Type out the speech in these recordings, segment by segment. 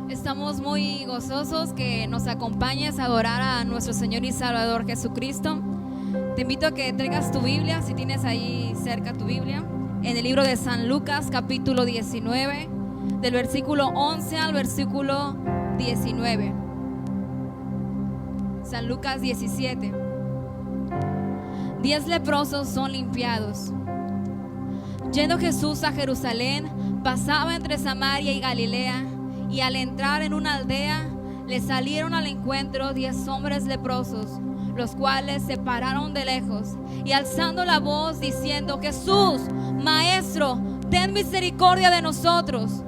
Estamos muy gozosos que nos acompañes a adorar a nuestro Señor y Salvador Jesucristo. Te invito a que traigas tu Biblia, si tienes ahí cerca tu Biblia, en el libro de San Lucas, capítulo 19, del versículo 11 al versículo 19. San Lucas 17. 10 leprosos son limpiados. Yendo Jesús a Jerusalén, pasaba entre Samaria y Galilea, y al entrar en una aldea, le salieron al encuentro 10 hombres leprosos, los cuales se pararon de lejos, y alzando la voz diciendo: Jesús, Maestro, ten misericordia de nosotros.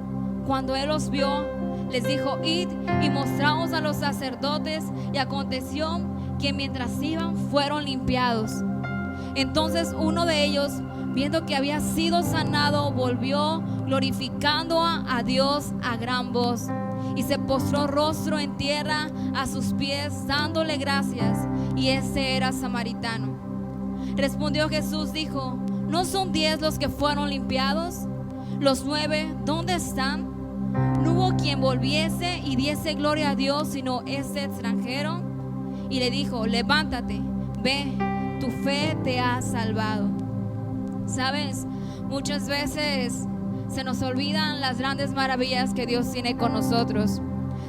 Cuando él los vio, les dijo: Id y mostraos a los sacerdotes. Y aconteció que mientras iban, fueron limpiados. Entonces uno de ellos, viendo que había sido sanado, volvió glorificando a Dios a gran voz, y se postró rostro en tierra a sus pies, dándole gracias. Y ese era samaritano. Respondió Jesús, dijo: ¿no son 10 los que fueron limpiados? ¿Los 9 dónde están? No hubo quien volviese y diese gloria a Dios, sino ese extranjero. Y le dijo: levántate, ve, tu fe te ha salvado. Sabes, muchas veces se nos olvidan las grandes maravillas que Dios tiene con nosotros.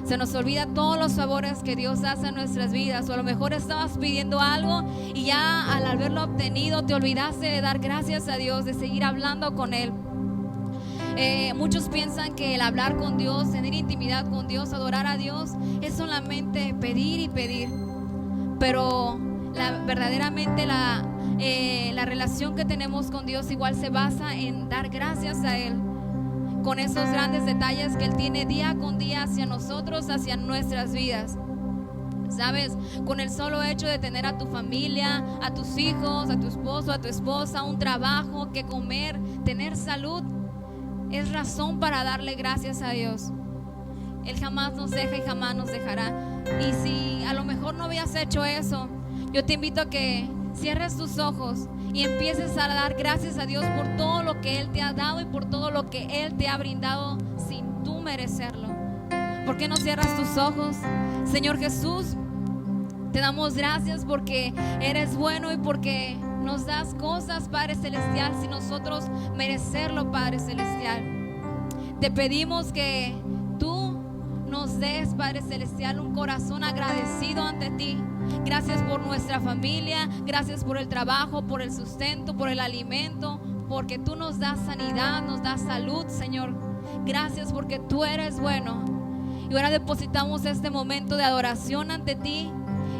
Se nos olvida todos los favores que Dios hace en nuestras vidas. O a lo mejor estabas pidiendo algo y ya al haberlo obtenido te olvidaste de dar gracias a Dios, de seguir hablando con Él. Muchos piensan que el hablar con Dios, tener intimidad con Dios, adorar a Dios, es solamente pedir y pedir. Pero verdaderamente la relación que tenemos con Dios igual se basa en dar gracias a Él, con esos grandes detalles que Él tiene día con día hacia nosotros, hacia nuestras vidas. ¿Sabes? Con el solo hecho de tener a tu familia, a tus hijos, a tu esposo, a tu esposa, un trabajo, que comer, tener salud, es razón para darle gracias a Dios. Él jamás nos deja y jamás nos dejará. Y si a lo mejor no habías hecho eso, yo te invito a que cierres tus ojos y empieces a dar gracias a Dios por todo lo que Él te ha dado y por todo lo que Él te ha brindado sin tú merecerlo. ¿Por qué no cierras tus ojos? Señor Jesús, te damos gracias porque eres bueno y porque nos das cosas, Padre Celestial, sin nosotros merecerlo, Padre Celestial. Te pedimos que tú nos des, Padre Celestial, un corazón agradecido ante ti. Gracias por nuestra familia, gracias por el trabajo, por el sustento, por el alimento, porque tú nos das sanidad, nos das salud, Señor. Gracias porque tú eres bueno. Y ahora depositamos este momento de adoración ante ti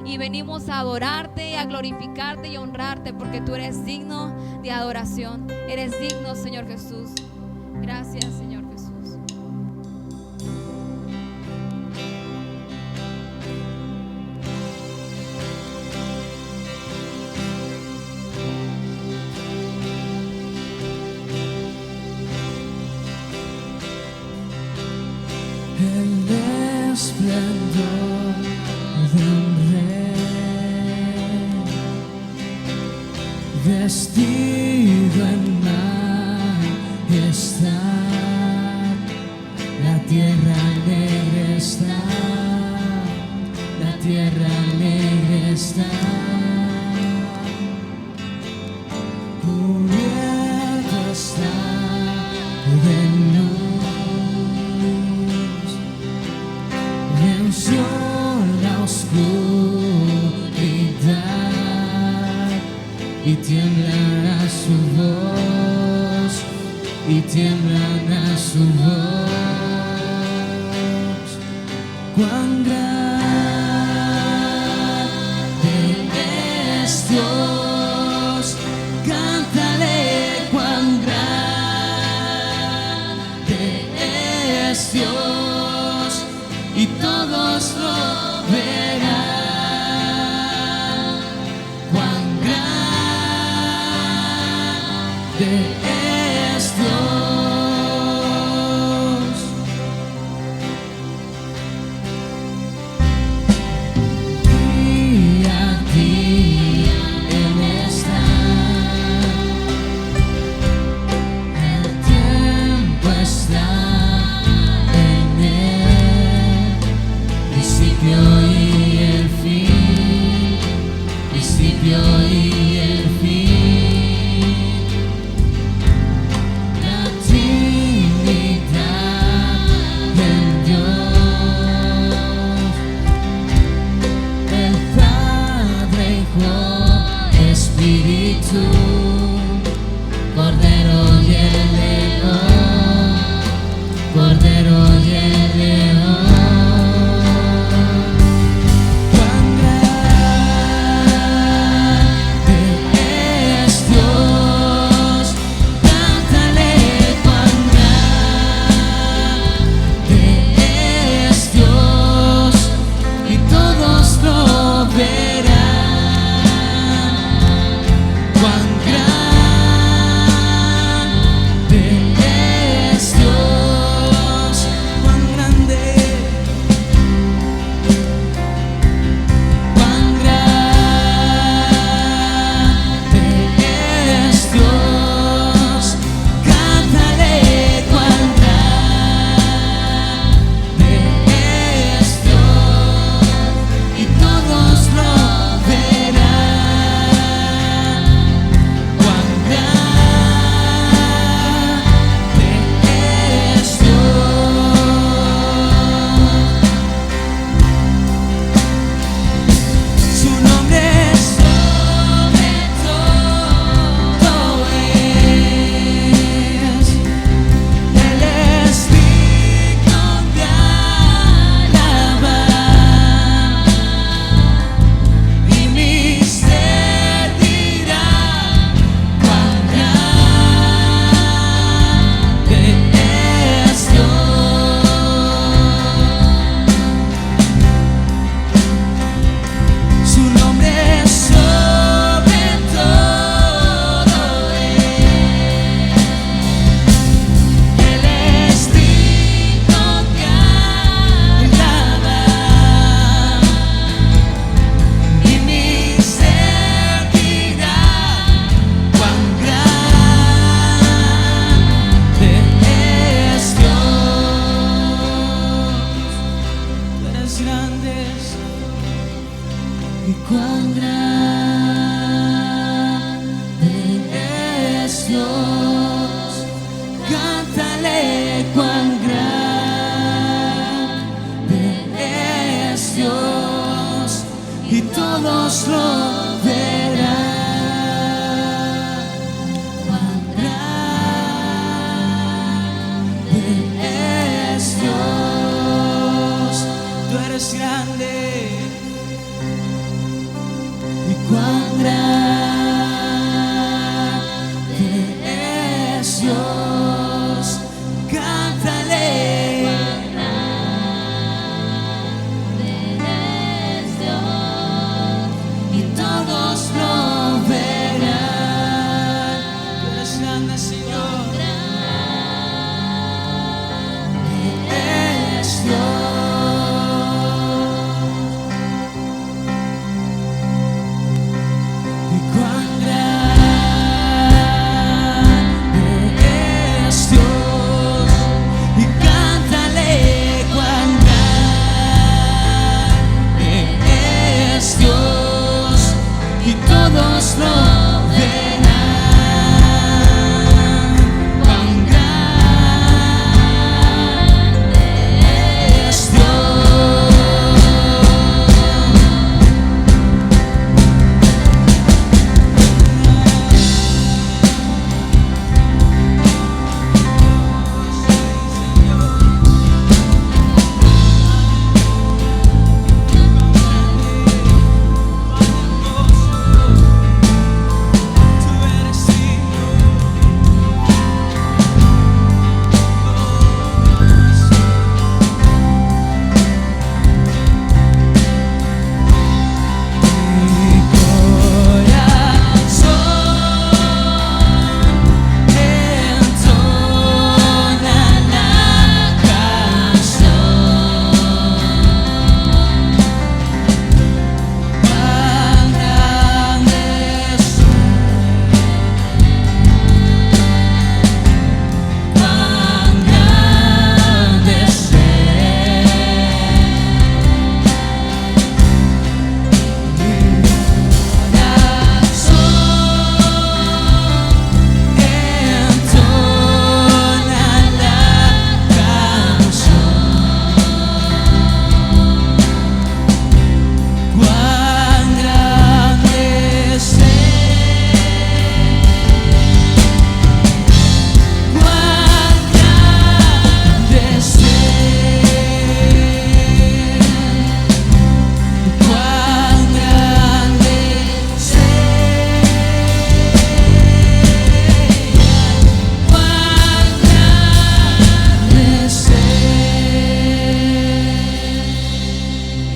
y venimos a adorarte, a glorificarte y a honrarte, porque tú eres digno de adoración. Eres digno, Señor Jesús. Gracias, Señor Jesús. El esplendor de un rey, vestido en majestad, la tierra alegre está, la tierra alegre está, cubierta está de luz. Venció la oscuridad y tiemblan a su voz, y tiemblan a su voz. Cuán grande es Dios, cántale, cuán grande es Dios, y todos lo verán. Cuán grande es Dios. Día a día Él está, el tiempo está en Él. cuán grande es Dios. Cántale cuán grande es Dios, y todos lo verán. Cuán grande es Dios. Tú eres grande. Y cuán grande es Dios. Cántale. Y todos lo verán. Tú eres grande, Señor. Es Dios. Y cuán grande es Dios. Y cántale cuán grande es Dios, y todos lo verán. Cuán grande es Dios.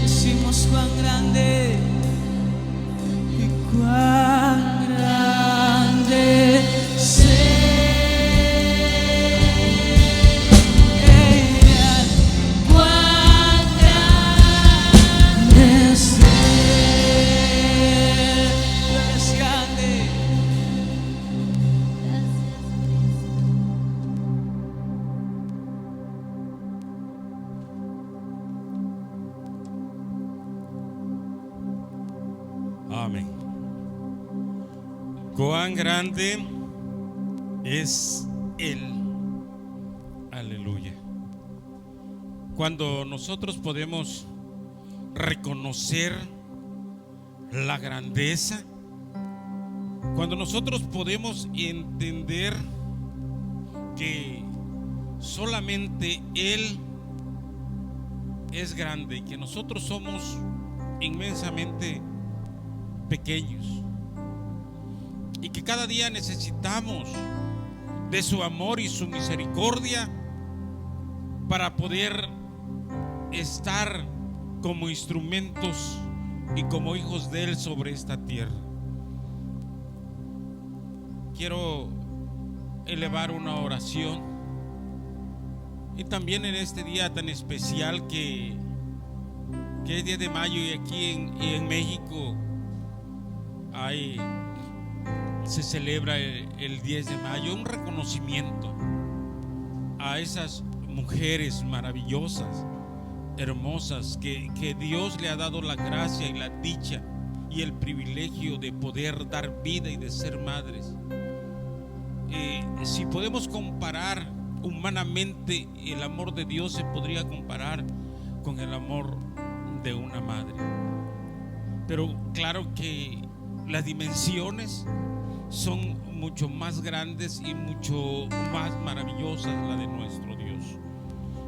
Decimos cuán grande y cuán grande sea. Cuán grande sea. Tú eres grande. Amén. Cuán grande es Él. Aleluya. Cuando nosotros podemos reconocer la grandeza, cuando nosotros podemos entender que solamente Él es grande y que nosotros somos inmensamente pequeños y que cada día necesitamos de su amor y su misericordia para poder estar como instrumentos y como hijos de Él sobre esta tierra. Quiero elevar una oración, y también en este día tan especial que es 10 de mayo, y aquí en México se celebra el 10 de mayo, un reconocimiento a esas mujeres maravillosas, hermosas, que Dios le ha dado la gracia y la dicha y el privilegio de poder dar vida y de ser madres. Si podemos comparar humanamente, el amor de Dios se podría comparar con el amor de una madre. Pero claro que las dimensiones son mucho más grandes y mucho más maravillosas la de nuestro Dios.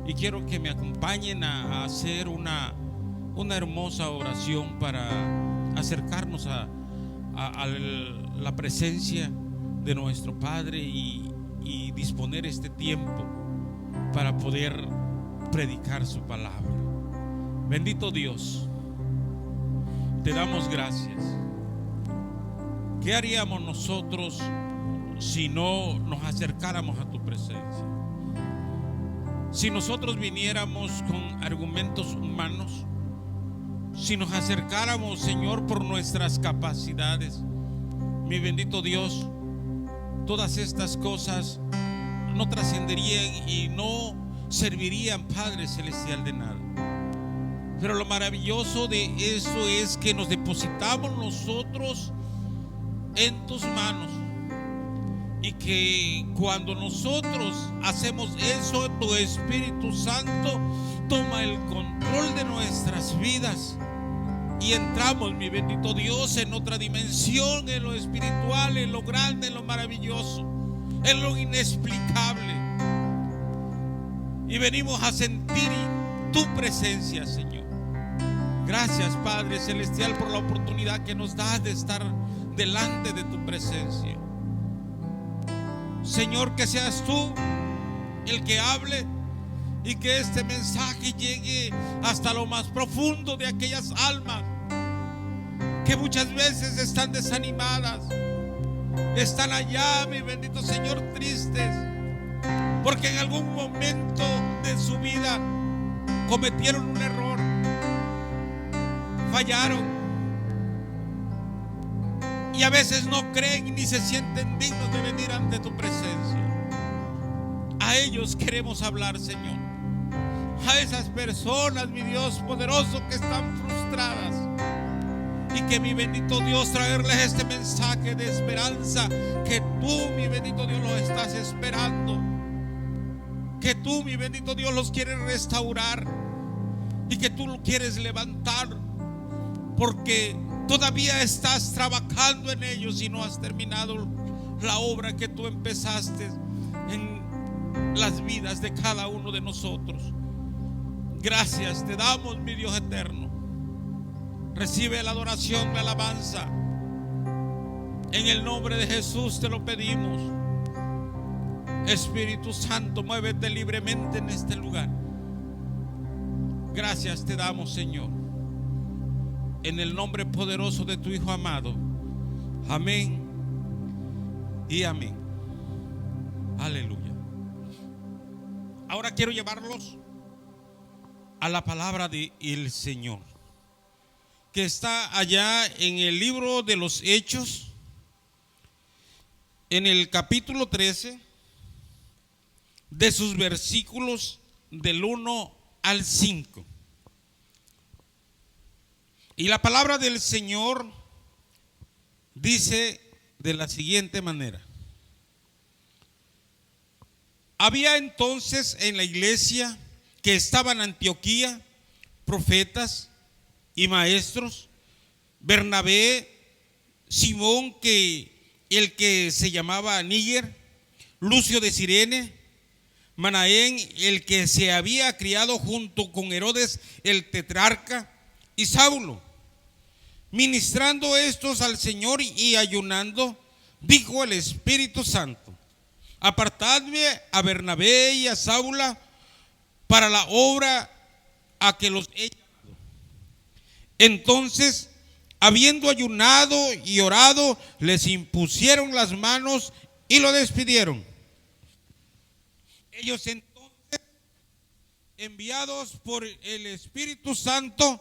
Y quiero que me acompañen a hacer una hermosa oración para acercarnos a la presencia de nuestro Padre y disponer este tiempo para poder predicar su palabra. Bendito Dios, te damos gracias. ¿Qué haríamos nosotros si no nos acercáramos a tu presencia? Si nosotros viniéramos con argumentos humanos, si nos acercáramos, Señor, por nuestras capacidades, mi bendito Dios, todas estas cosas no trascenderían y no servirían, Padre Celestial, de nada. Pero lo maravilloso de eso es que nos depositamos nosotros en tus manos, y que cuando nosotros hacemos eso, tu Espíritu Santo toma el control de nuestras vidas y entramos, mi bendito Dios, en otra dimensión, en lo espiritual, en lo grande, en lo maravilloso, en lo inexplicable, y venimos a sentir tu presencia, Señor. Gracias, Padre Celestial, por la oportunidad que nos das de estar delante de tu presencia. Señor, que seas tú el que hable y que este mensaje llegue hasta lo más profundo de aquellas almas que muchas veces están desanimadas, están allá, mi bendito Señor, tristes, porque en algún momento de su vida cometieron un error, fallaron, y a veces no creen ni se sienten dignos de venir ante tu presencia. A ellos queremos hablar, Señor. A esas personas, mi Dios poderoso, que están frustradas, y que, mi bendito Dios, traerles este mensaje de esperanza, que tú, mi bendito Dios, los estás esperando, que tú, mi bendito Dios, los quieres restaurar y que tú lo quieres levantar, porque todavía estás trabajando en ellos y no has terminado la obra que tú empezaste en las vidas de cada uno de nosotros. Gracias te damos, mi Dios eterno. Recibe la adoración, la alabanza. En el nombre de Jesús te lo pedimos. Espíritu Santo, muévete libremente en este lugar. Gracias te damos, Señor, en el nombre poderoso de tu Hijo amado. Amén y amén. Aleluya. Ahora quiero llevarlos a la palabra del Señor, que está allá en el libro de los Hechos, en el capítulo 13, de sus versículos del 1 al 5. Y la palabra del Señor dice de la siguiente manera: había entonces en la iglesia que estaba en Antioquía profetas y maestros: Bernabé, Simón, el que se llamaba Níger, Lucio de Cirene, Manaén, el que se había criado junto con Herodes el tetrarca, y Saulo. Ministrando estos al Señor y ayunando, dijo el Espíritu Santo: apartadme a Bernabé y a Saulo para la obra a que los he llamado. Entonces, habiendo ayunado y orado, les impusieron las manos y lo despidieron. Ellos entonces, enviados por el Espíritu Santo,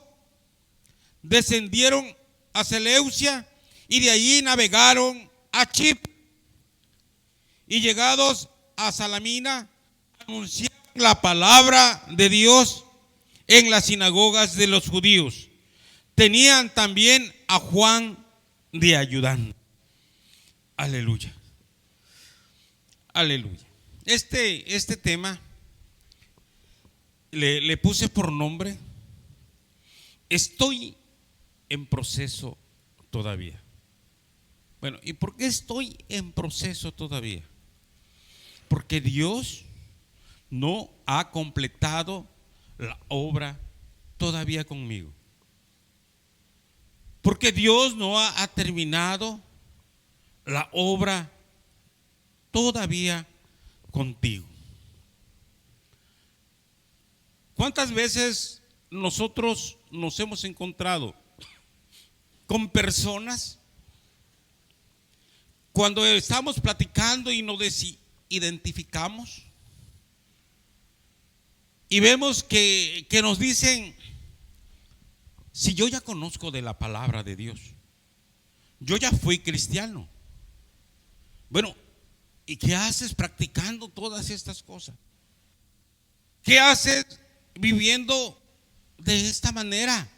descendieron a Seleucia y de allí navegaron a Chipre, y llegados a Salamina anunciaron la palabra de Dios en las sinagogas de los judíos. tenían también a Juan de ayudante. Aleluya. Aleluya. Este tema le puse por nombre: estoy en proceso todavía. Bueno, ¿y por qué estoy en proceso todavía? Porque Dios no ha completado la obra todavía conmigo. Porque Dios no ha terminado la obra todavía contigo. ¿Cuántas veces nosotros nos hemos encontrado con personas cuando estamos platicando y nos identificamos y vemos que nos dicen: si yo ya conozco de la palabra de Dios, yo ya fui cristiano? Bueno, ¿y qué haces practicando todas estas cosas? ¿Qué haces viviendo de esta manera?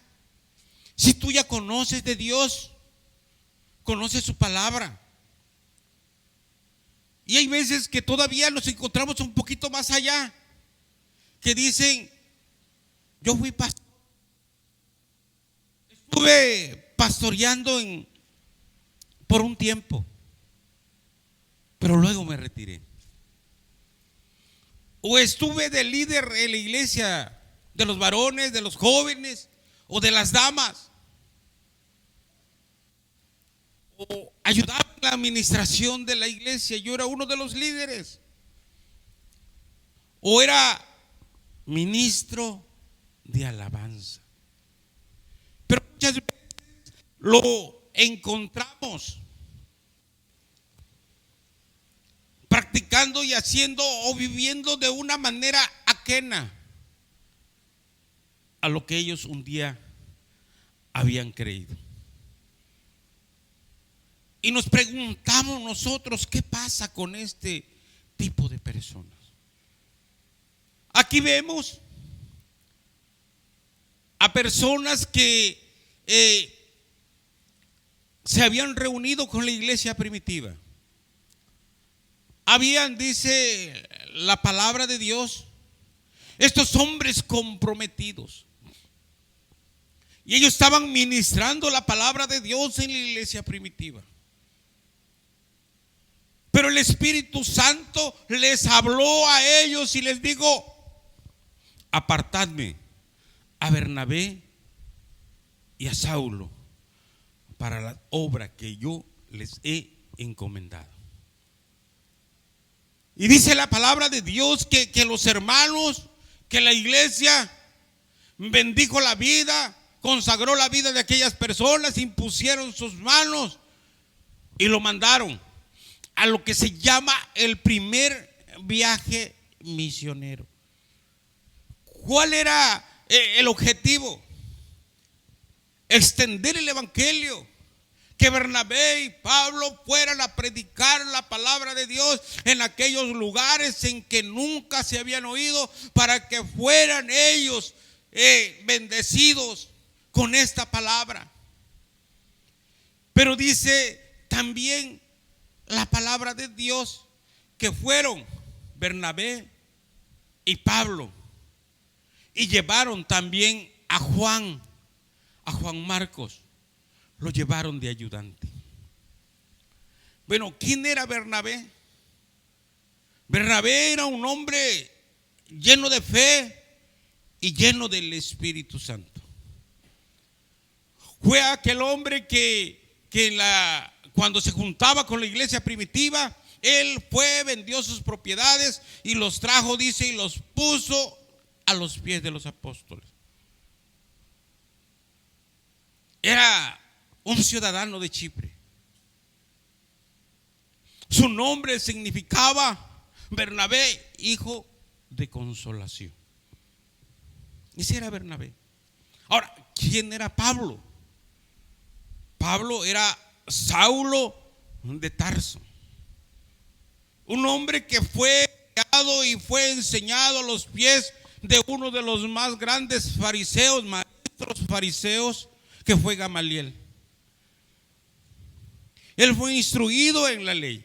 Si tú ya conoces de Dios, conoces su palabra. Y hay veces que todavía nos encontramos un poquito más allá, que dicen: yo fui pastor, estuve pastoreando por un tiempo, pero luego me retiré. O estuve de líder en la iglesia, de los varones, de los jóvenes o de las damas. O ayudaba en la administración de la iglesia, yo era uno de los líderes. O era ministro de alabanza. Pero muchas veces lo encontramos practicando y haciendo o viviendo de una manera ajena a lo que ellos un día habían creído. Y nos preguntamos nosotros: ¿qué pasa con este tipo de personas? Aquí vemos a personas que se habían reunido con la iglesia primitiva. Habían, dice la palabra de Dios, estos hombres comprometidos. Y ellos estaban ministrando la palabra de Dios en la iglesia primitiva. Pero el Espíritu Santo les habló a ellos y les dijo: apartadme a Bernabé y a Saulo para la obra que yo les he encomendado. Y dice la palabra de Dios que los hermanos, que la iglesia bendijo la vida, consagró la vida de aquellas personas, impusieron sus manos y lo mandaron a lo que se llama el primer viaje misionero. ¿Cuál era el objetivo? Extender el evangelio, que Bernabé y Pablo fueran a predicar la palabra de Dios en aquellos lugares en que nunca se habían oído, para que fueran ellos bendecidos con esta palabra. Pero dice también la palabra de Dios que fueron Bernabé y Pablo y llevaron también a Juan Marcos, lo llevaron de ayudante. Bueno, ¿quién era Bernabé? Bernabé era un hombre lleno de fe y lleno del Espíritu Santo. Fue aquel hombre que cuando se juntaba con la iglesia primitiva, él vendió sus propiedades y los trajo, dice, y los puso a los pies de los apóstoles. Era un ciudadano de Chipre. Su nombre significaba Bernabé, hijo de consolación. Ese era Bernabé. Ahora, ¿quién era Pablo? Pablo era Saulo de Tarso, un hombre que fue criado y fue enseñado a los pies de uno de los más grandes fariseos, maestros fariseos, que fue Gamaliel. Él fue instruido en la ley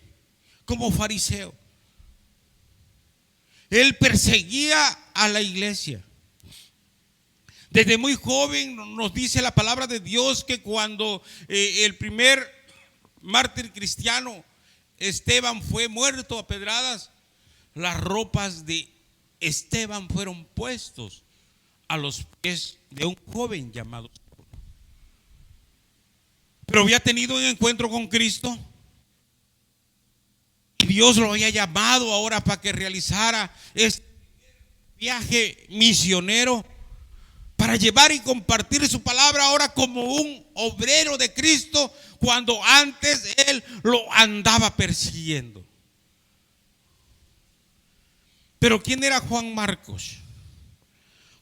como fariseo. Él perseguía a la iglesia. Desde muy joven nos dice la palabra de Dios que cuando el primer mártir cristiano, Esteban, fue muerto a pedradas, las ropas de Esteban fueron puestos a los pies de un joven llamado Saulo. Pero había tenido un encuentro con Cristo y Dios lo había llamado ahora para que realizara este viaje misionero para llevar y compartir su palabra ahora como un obrero de Cristo, cuando antes él lo andaba persiguiendo. Pero ¿quién era Juan Marcos?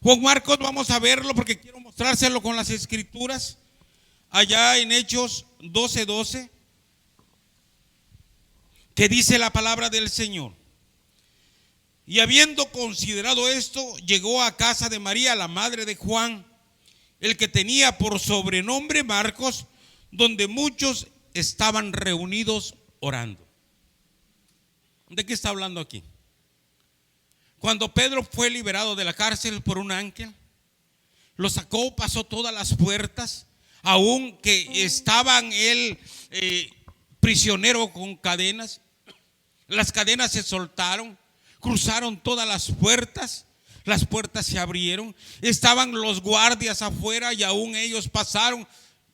Juan Marcos, vamos a verlo porque quiero mostrárselo con las escrituras. Allá en Hechos 12:12, que dice la palabra del Señor: y habiendo considerado esto, llegó a casa de María, la madre de Juan, el que tenía por sobrenombre Marcos, donde muchos estaban reunidos orando. ¿De qué está hablando aquí? Cuando Pedro fue liberado de la cárcel por un ángel, lo sacó, pasó todas las puertas, aun que estaban él prisionero con cadenas. Las cadenas se soltaron, cruzaron todas las puertas se abrieron, estaban los guardias afuera y aún ellos pasaron,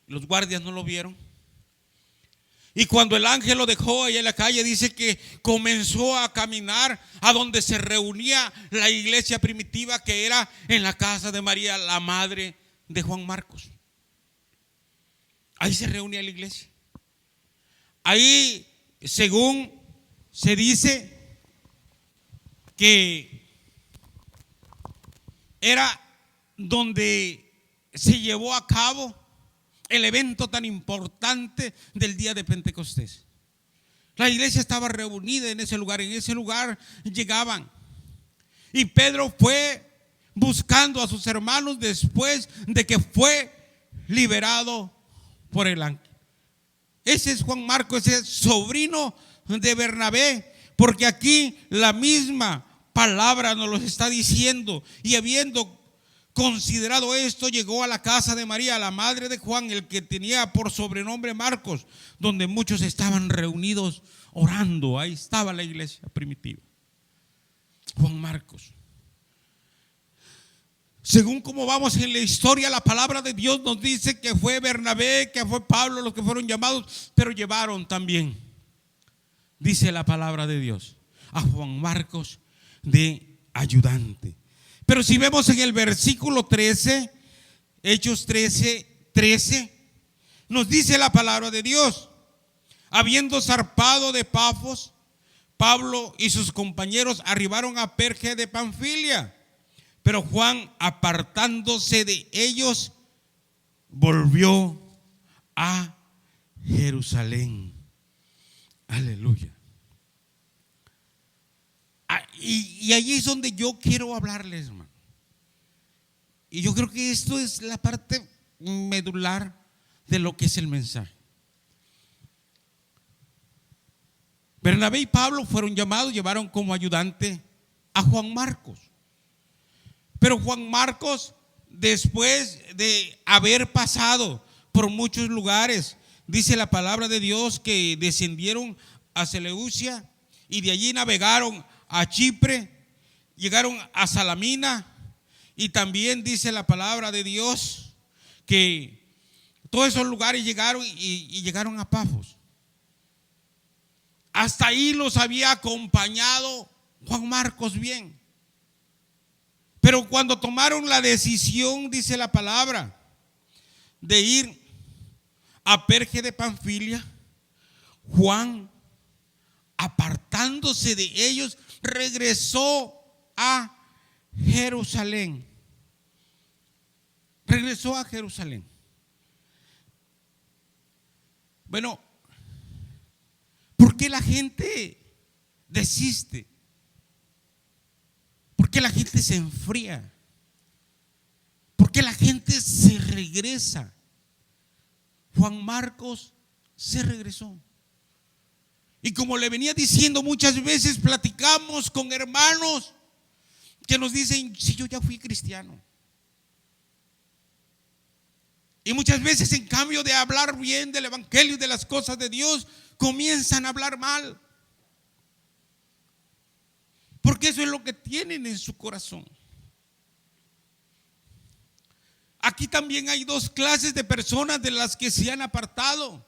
los guardias no lo vieron. Y cuando el ángel lo dejó ahí en la calle, dice que comenzó a caminar a donde se reunía la iglesia primitiva, que era en la casa de María, la madre de Juan Marcos. Ahí se reunía la iglesia. Ahí, según se dice, que era donde se llevó a cabo el evento tan importante del día de Pentecostés. La iglesia estaba reunida en ese lugar llegaban. Y Pedro fue buscando a sus hermanos después de que fue liberado por el ángel. Ese es Juan Marcos, ese es sobrino de Bernabé, porque aquí la misma palabra nos lo está diciendo. Y habiendo considerado esto, llegó a la casa de María, la madre de Juan, el que tenía por sobrenombre Marcos, donde muchos estaban reunidos orando. Ahí estaba la iglesia primitiva. Juan Marcos. Según como vamos en la historia, la palabra de Dios nos dice que fue Bernabé, que fue Pablo los que fueron llamados, pero llevaron también, dice la palabra de Dios, a Juan Marcos de ayudante. Pero si vemos en el versículo 13, Hechos 13, nos dice la palabra de Dios: habiendo zarpado de Pafos, Pablo y sus compañeros arribaron a Perge de Panfilia, pero Juan, apartándose de ellos, volvió a Jerusalén. Aleluya. Y allí es donde yo quiero hablarles, hermano. Y yo creo que esto es la parte medular de lo que es el mensaje. Bernabé y Pablo fueron llamados, llevaron como ayudante a Juan Marcos. Pero Juan Marcos, después de haber pasado por muchos lugares, dice la palabra de Dios que descendieron a Seleucia y de allí navegaron a Chipre, llegaron a Salamina, y también dice la palabra de Dios que todos esos lugares llegaron y llegaron a Pafos. Hasta ahí los había acompañado Juan Marcos bien. Pero cuando tomaron la decisión, dice la palabra, de ir a Perge de Panfilia, Juan, apartándose de ellos, regresó a Jerusalén. Regresó a Jerusalén. Bueno, ¿por qué la gente desiste? ¿Por qué la gente se enfría? ¿Por qué la gente se regresa? Juan Marcos se regresó. Y como le venía diciendo, muchas veces platicamos con hermanos que nos dicen: si yo ya fui cristiano. Y muchas veces, en cambio de hablar bien del evangelio y de las cosas de Dios, comienzan a hablar mal, porque eso es lo que tienen en su corazón. Aquí también hay dos clases de personas de las que se han apartado.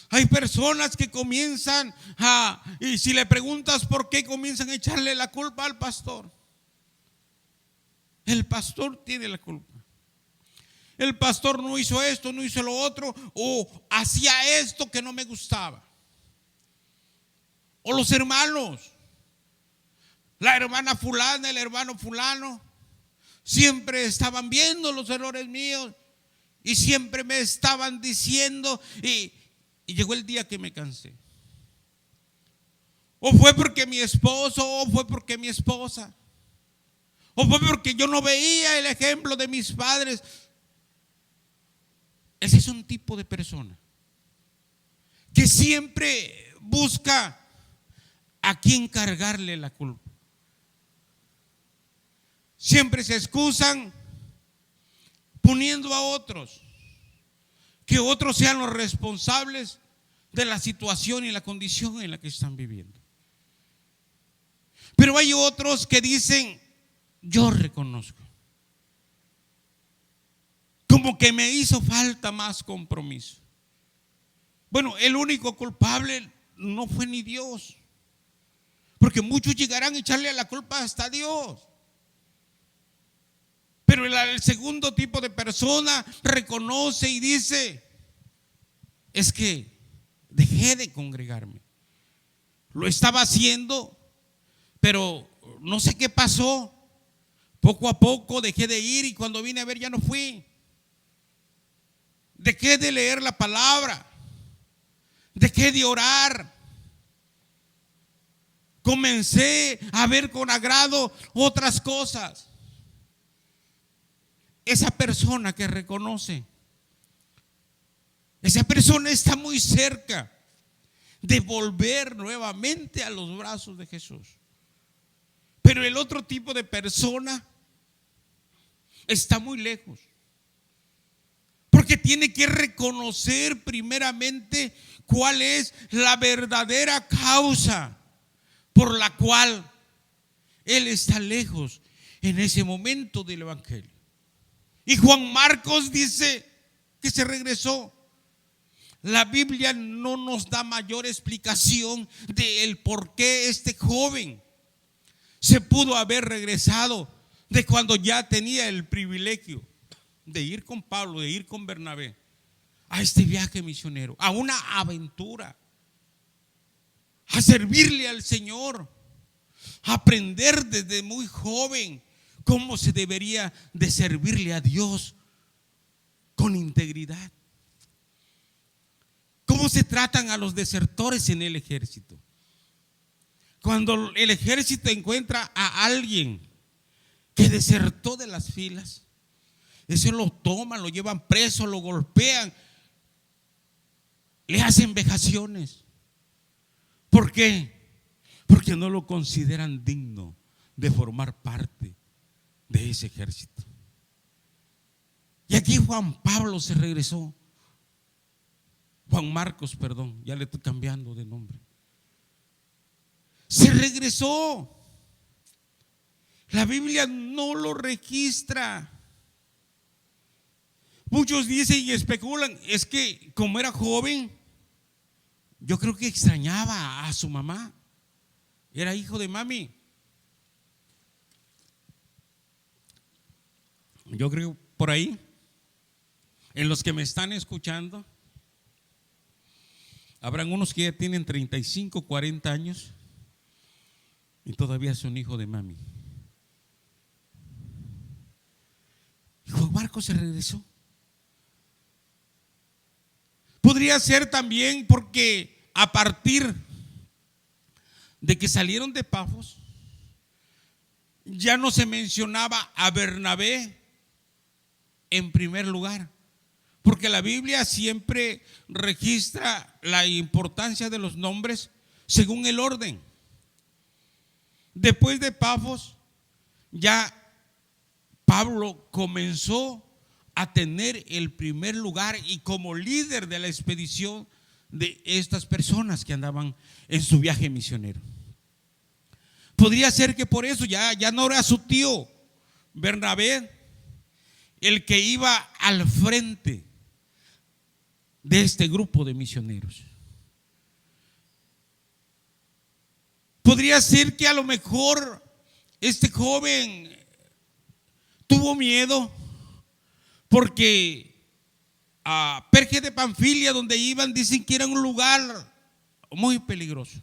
Hay personas que comienzan y si le preguntas por qué, comienzan a echarle la culpa al pastor. El pastor tiene la culpa. El pastor no hizo esto, no hizo lo otro, o hacía esto que no me gustaba. O los hermanos, la hermana fulana, el hermano fulano, siempre estaban viendo los errores míos y siempre me estaban diciendo, y llegó el día que me cansé. O fue porque mi esposo, o fue porque mi esposa, o fue porque yo no veía el ejemplo de mis padres. Ese es un tipo de persona que siempre busca a quien cargarle la culpa. Siempre se excusan poniendo a otros, que otros sean los responsables de la situación y la condición en la que están viviendo. Pero hay otros que dicen: yo reconozco, como que me hizo falta más compromiso. Bueno, el único culpable no fue ni Dios, porque muchos llegarán a echarle la culpa hasta a Dios. Pero el segundo tipo de persona reconoce y dice: es que dejé de congregarme. Lo estaba haciendo, pero no sé qué pasó. Poco a poco dejé de ir y cuando vine a ver ya no fui. Dejé de leer la palabra. Dejé de orar. Comencé a ver con agrado otras cosas. Esa persona que reconoce, esa persona está muy cerca de volver nuevamente a los brazos de Jesús. Pero el otro tipo de persona está muy lejos, porque tiene que reconocer primeramente cuál es la verdadera causa por la cual él está lejos en ese momento del evangelio. Y Juan Marcos dice que se regresó. La Biblia no nos da mayor explicación del por qué este joven se pudo haber regresado de cuando ya tenía el privilegio de ir con Pablo, de ir con Bernabé a este viaje misionero, a una aventura, a servirle al Señor, a aprender desde muy joven cómo se debería de servirle a Dios con integridad. ¿Cómo se tratan a los desertores en el ejército? Cuando el ejército encuentra a alguien que desertó de las filas, ese lo toman, lo llevan preso, lo golpean, le hacen vejaciones. ¿Por qué? Porque no lo consideran digno de formar parte de ese ejército. Y aquí Juan Pablo se regresó. Juan Marcos, perdón, ya le estoy cambiando de nombre. Se regresó. La Biblia no lo registra. Muchos dicen y especulan, es que como era joven, yo creo que extrañaba a su mamá. Era hijo de mami. Yo creo por ahí, en los que me están escuchando, habrán unos que ya tienen 35, 40 años y todavía son hijos de mami. Y Juan Marcos se regresó. Podría ser también porque a partir de que salieron de Pafos, ya no se mencionaba a Bernabé en primer lugar, Porque la Biblia siempre registra la importancia de los nombres según el orden. Después de Pafos, ya Pablo comenzó a tener el primer lugar y como líder de la expedición de estas personas que andaban en su viaje misionero. Podría ser que por eso ya no era su tío Bernabé el que iba al frente de este grupo de misioneros. Podría ser que a lo mejor este joven tuvo miedo porque a Perge de Panfilia, donde iban, dicen que era un lugar muy peligroso.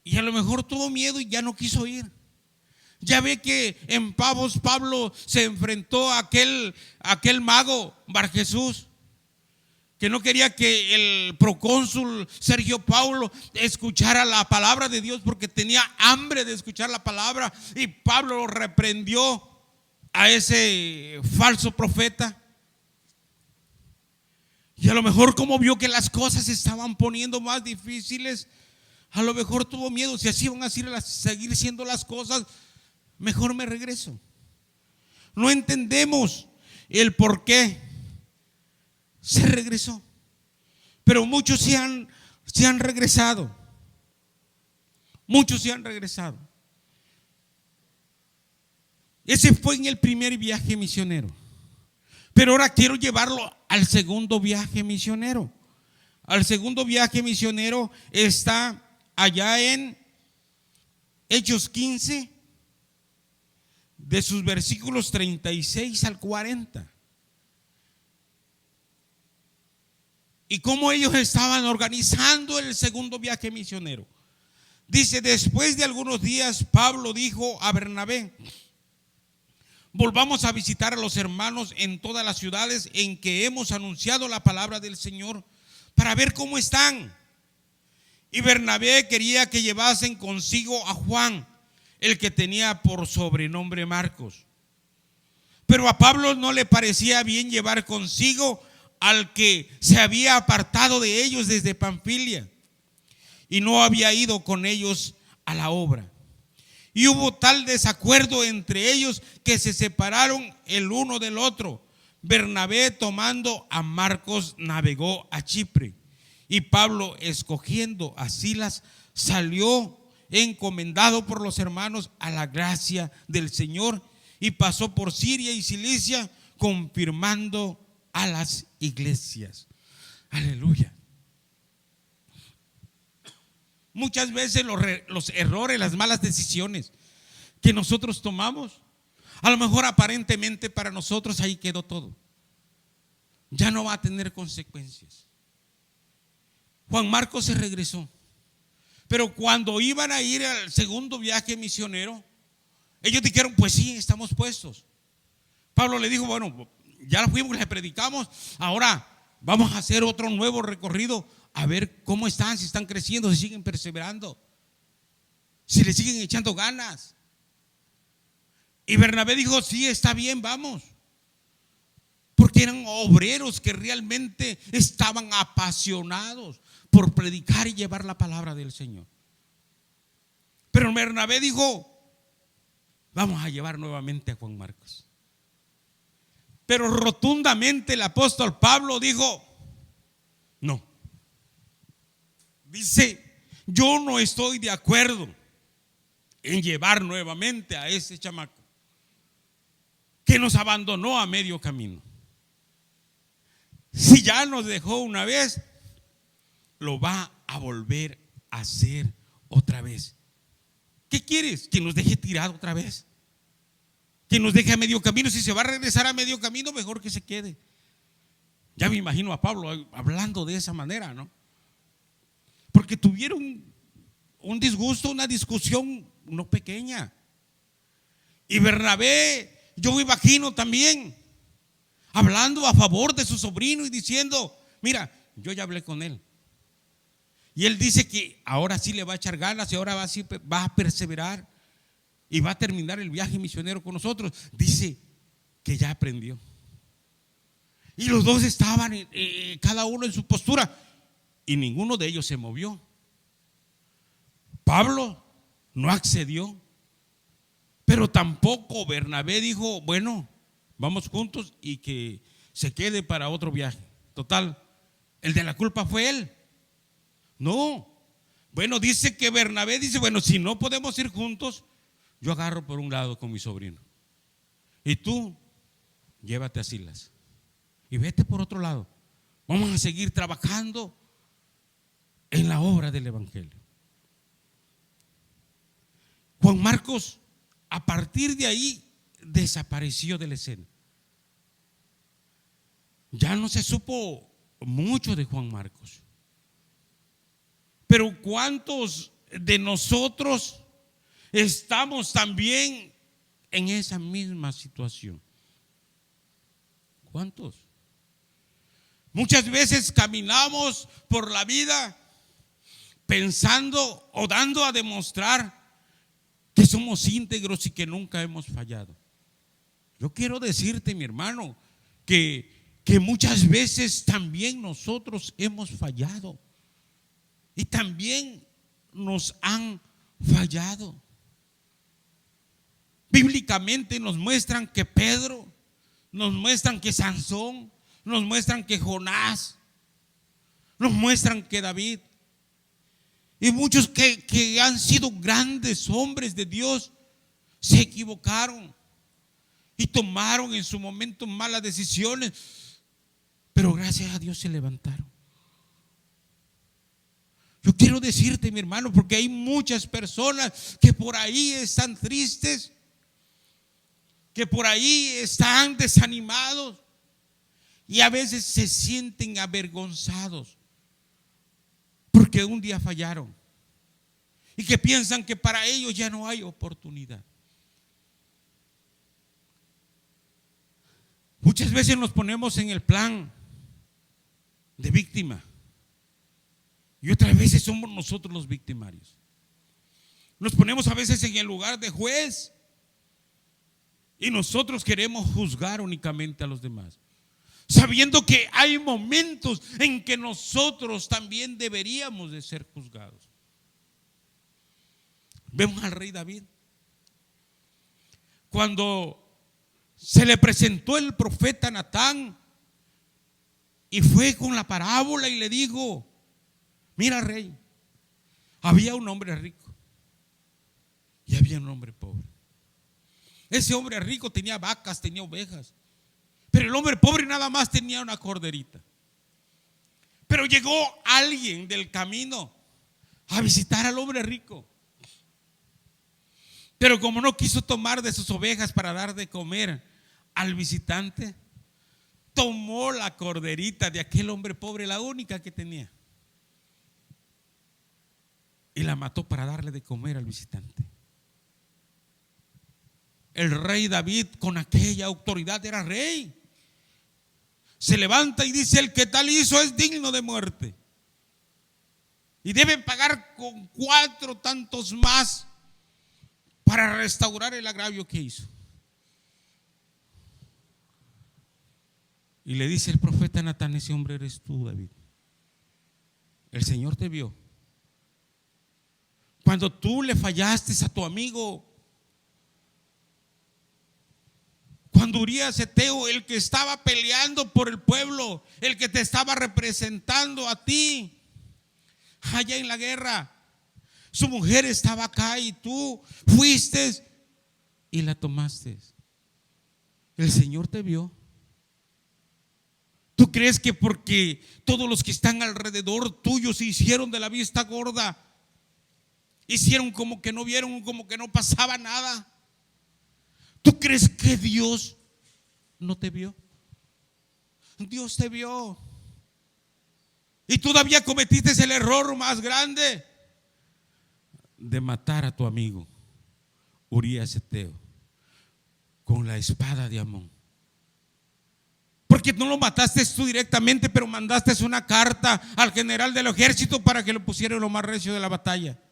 Y a lo mejor tuvo miedo y ya no quiso ir. Ya ve que en Pavos Pablo se enfrentó a aquel mago Barjesús, que no quería que el procónsul Sergio Paulo escuchara la palabra de Dios porque tenía hambre de escuchar la palabra, y Pablo lo reprendió a ese falso profeta. Y a lo mejor, como vio que las cosas se estaban poniendo más difíciles, a lo mejor tuvo miedo. Si así van a seguir siendo las cosas, mejor me regreso. No entendemos el por qué se regresó, pero muchos se han regresado. Muchos se han regresado. Ese fue en el primer viaje misionero. Pero ahora quiero llevarlo al segundo viaje misionero. Al segundo viaje misionero está allá en Hechos 15, de sus versículos 36 al 40. Y cómo ellos estaban organizando el segundo viaje misionero. Dice: después de algunos días, Pablo dijo a Bernabé: volvamos a visitar a los hermanos en todas las ciudades en que hemos anunciado la palabra del Señor, para ver cómo están. Y Bernabé quería que llevasen consigo a Juan, el que tenía por sobrenombre Marcos. Pero a Pablo no le parecía bien llevar consigo al que se había apartado de ellos desde Panfilia y no había ido con ellos a la obra. Y hubo tal desacuerdo entre ellos que se separaron el uno del otro. Bernabé, tomando a Marcos, navegó a Chipre, y Pablo, escogiendo a Silas, salió encomendado por los hermanos a la gracia del Señor, y pasó por Siria y Cilicia, confirmando a las iglesias. Aleluya. Muchas veces los errores, las malas decisiones que nosotros tomamos, a lo mejor aparentemente para nosotros ahí quedó todo, ya no va a tener consecuencias. Juan Marcos se regresó, pero cuando iban a ir al segundo viaje misionero, ellos dijeron: pues sí, estamos puestos. Pablo le dijo: bueno, ya fuimos, les predicamos, ahora vamos a hacer otro nuevo recorrido, a ver cómo están, si están creciendo, si siguen perseverando, si le siguen echando ganas. Y Bernabé dijo: sí, está bien, vamos. Porque eran obreros que realmente estaban apasionados por predicar y llevar la palabra del Señor. Pero Bernabé dijo: vamos a llevar nuevamente a Juan Marcos. Pero rotundamente el apóstol Pablo dijo: no. Dice: yo no estoy de acuerdo en llevar nuevamente a ese chamaco que nos abandonó a medio camino. Si ya nos dejó una vez, lo va a volver a hacer otra vez. ¿Qué quieres? ¿Que nos deje tirado otra vez? ¿Que nos deje a medio camino? Si se va a regresar a medio camino, mejor que se quede. Ya me imagino a Pablo hablando de esa manera, ¿no? Porque tuvieron un disgusto, una discusión no pequeña. Y Bernabé, yo me imagino también hablando a favor de su sobrino y diciendo: mira, yo ya hablé con él, y él dice que ahora sí le va a echar ganas y ahora va a perseverar y va a terminar el viaje misionero con nosotros. Dice que ya aprendió. Y los dos estaban cada uno en su postura y ninguno de ellos se movió. Pablo no accedió, pero tampoco Bernabé dijo, bueno, vamos juntos y que se quede para otro viaje. Total, el de la culpa fue él. No. Bueno, dice que Bernabé dice, bueno, si no podemos ir juntos, yo agarro por un lado con mi sobrino. Y tú, llévate a Silas. Y vete por otro lado. Vamos a seguir trabajando en la obra del evangelio. Juan Marcos, a partir de ahí, desapareció de la escena. Ya no se supo mucho de Juan Marcos. Pero ¿cuántos de nosotros estamos también en esa misma situación? ¿Cuántos? Muchas veces caminamos por la vida pensando o dando a demostrar que somos íntegros y que nunca hemos fallado. Yo quiero decirte, mi hermano, que muchas veces también nosotros hemos fallado y también nos han fallado. Bíblicamente nos muestran que Pedro, nos muestran que Sansón, nos muestran que Jonás, nos muestran que David y muchos que han sido grandes hombres de Dios se equivocaron y tomaron en su momento malas decisiones, pero gracias a Dios se levantaron. Yo quiero decirte, mi hermano, porque hay muchas personas que por ahí están tristes, que por ahí están desanimados y a veces se sienten avergonzados porque un día fallaron y que piensan que para ellos ya no hay oportunidad. Muchas veces nos ponemos en el plan de víctima y otras veces somos nosotros los victimarios. Nos ponemos a veces en el lugar de juez y nosotros queremos juzgar únicamente a los demás, sabiendo que hay momentos en que nosotros también deberíamos de ser juzgados. Vemos al rey David. Cuando se le presentó el profeta Natán y fue con la parábola y le dijo, mira rey, había un hombre rico y había un hombre pobre. Ese hombre rico tenía vacas, tenía ovejas, pero el hombre pobre nada más tenía una corderita. Pero llegó alguien del camino a visitar al hombre rico, pero como no quiso tomar de sus ovejas para dar de comer al visitante, tomó la corderita de aquel hombre pobre, la única que tenía, y la mató para darle de comer al visitante. El rey David, con aquella autoridad, era rey. Se levanta y dice, el que tal hizo es digno de muerte y debe pagar con 4 tantos más para restaurar el agravio que hizo. Y le dice el profeta Natán, ese hombre eres tú, David. El Señor te vio cuando tú le fallaste a tu amigo, cuando Urías Eteo, el que estaba peleando por el pueblo, el que te estaba representando a ti allá en la guerra, su mujer estaba acá y tú fuiste y la tomaste. El Señor te vio. ¿Tú crees que porque todos los que están alrededor tuyo se hicieron de la vista gorda, hicieron como que no vieron, como que no pasaba nada? ¿Tú crees que Dios no te vio? Dios te vio. Y todavía cometiste el error más grande de matar a tu amigo Urías Eteo con la espada de Amón. Porque no lo mataste tú directamente, pero mandaste una carta al general del ejército para que lo pusiera en lo más recio de la batalla.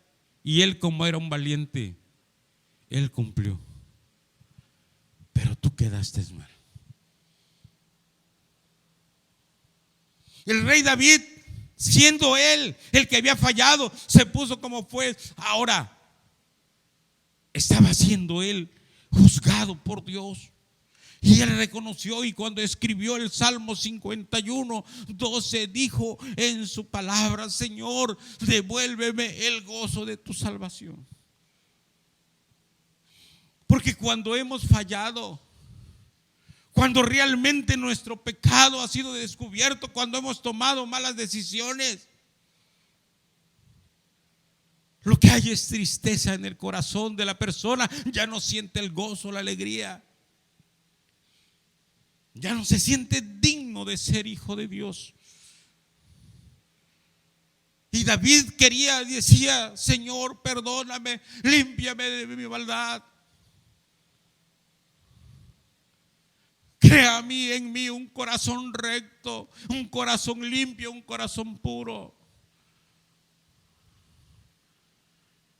Y él, como era un valiente, él cumplió. Pero tú quedaste mal. El rey David, siendo él el que había fallado, se puso como fue. Ahora estaba siendo él juzgado por Dios. Y él reconoció, y cuando escribió el Salmo 51:12, dijo en su palabra: Señor, devuélveme el gozo de tu salvación. Porque cuando hemos fallado, cuando realmente nuestro pecado ha sido descubierto, cuando hemos tomado malas decisiones, lo que hay es tristeza en el corazón de la persona. Ya no siente el gozo, la alegría. Ya no se siente digno de ser hijo de Dios. Y David decía: Señor, perdóname, límpiame de mi maldad. Crea en mí un corazón recto, un corazón limpio, un corazón puro.